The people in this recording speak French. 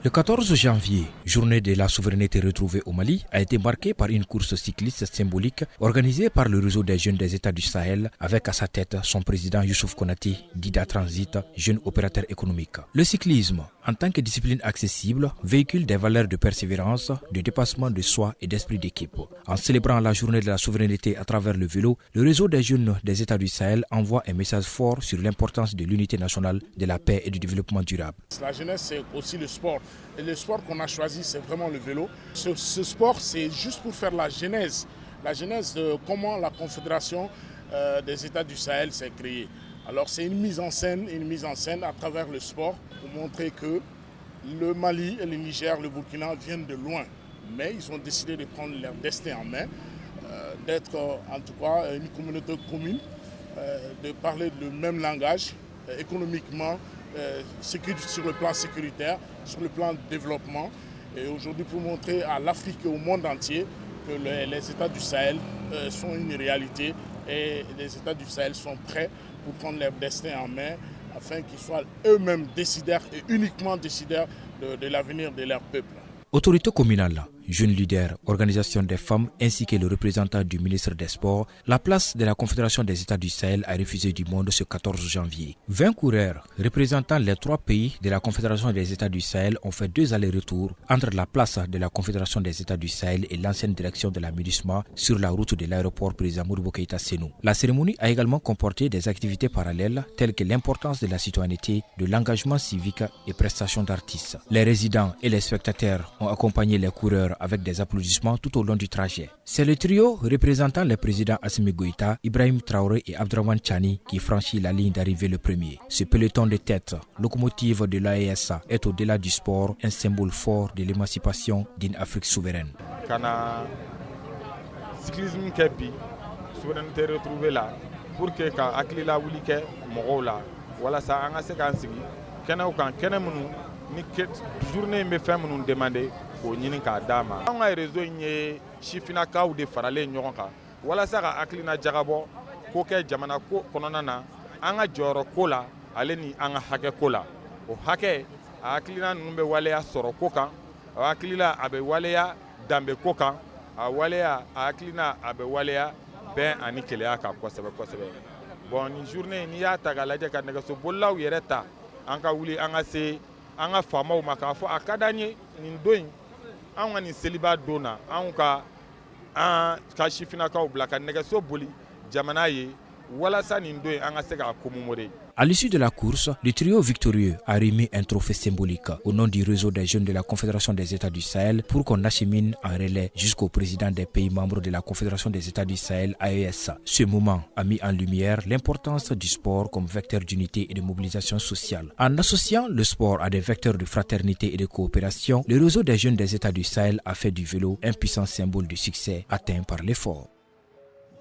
Le 14 janvier, journée de la souveraineté retrouvée au Mali, a été marquée par une course cycliste symbolique organisée par le réseau des jeunes des États du Sahel avec à sa tête son président Youssouf Konati, d'Ida Transit, jeune opérateur économique. Le cyclisme, en tant que discipline accessible, véhicule des valeurs de persévérance, de dépassement de soi et d'esprit d'équipe. En célébrant la journée de la souveraineté à travers le vélo, le réseau des jeunes des États du Sahel envoie un message fort sur l'importance de l'unité nationale, de la paix et du développement durable. La jeunesse, c'est aussi le sport. Et le sport qu'on a choisi, c'est vraiment le vélo. Ce sport, c'est juste pour faire la genèse de comment la Confédération des États du Sahel s'est créée. Alors c'est une mise en scène à travers le sport pour montrer que le Mali, le Niger, le Burkina viennent de loin. Mais ils ont décidé de prendre leur destin en main, d'être en tout cas une communauté commune, de parler le même langage économiquement, sur le plan sécuritaire, sur le plan de développement. Et aujourd'hui pour montrer à l'Afrique et au monde entier que les États du Sahel sont une réalité et les États du Sahel sont prêts pour prendre leur destin en main afin qu'ils soient eux-mêmes décideurs et uniquement décideurs de l'avenir de leur peuple. Autorités communales, jeunes leaders, organisations des femmes ainsi que le représentant du ministre des Sports, la place de la Confédération des États du Sahel a refusé du monde ce 14 janvier. 20 coureurs représentant les 3 pays de la Confédération des États du Sahel ont fait 2 allers-retours entre la place de la Confédération des États du Sahel et l'ancienne direction de la MINUSMA sur la route de l'aéroport président Modibo Keïta Sénou. La cérémonie a également comporté des activités parallèles telles que l'importance de la citoyenneté, de l'engagement civique et prestations d'artistes. Les résidents et les spectateurs ont accompagné les coureurs avec des applaudissements tout au long du trajet. C'est le trio représentant les présidents Assimi Goïta, Ibrahim Traoré et Abdraman Chani qui franchit la ligne d'arrivée le premier. Ce peloton de tête, locomotive de l'AES, est au-delà du sport un symbole fort de l'émancipation d'une Afrique souveraine. Kana cyclisme kebi souveraineté retrouvée là pour que ka akilila wulike mogola wala sa anga se kan sigi kana o kan kana munu ni journée me fait nous demander ko ñini ka dama an ay réseau ñe chifina kaw de farale ñogon ka wala sa ka aklina jagabo ko ke jamana ko konona na an ga joro ko la ale ni an ga hake ko la o hake aklina numbe waleya soro ko kan aklila abe waleya dambe ko kan a waleya aklina abe waleya ben ani keleya ka ko sebe bon ni journée ni ya taga laje ka nega so bollaw yereta an ka wuli an ga se an ka faamaw ma k'a fɔ a ka d'an ye nin don in an ka nin seliba don na an ka sifinnakaw bila ka nɛgɛso boli jamana ye walasa nin don in an ka se k'a commémorer. À l'issue de la course, le trio victorieux a remis un trophée symbolique au nom du réseau des jeunes de la Confédération des États du Sahel pour qu'on achemine en relais jusqu'au président des pays membres de la Confédération des États du Sahel, AES. Ce moment a mis en lumière l'importance du sport comme vecteur d'unité et de mobilisation sociale. En associant le sport à des vecteurs de fraternité et de coopération, le réseau des jeunes des États du Sahel a fait du vélo un puissant symbole de succès atteint par l'effort.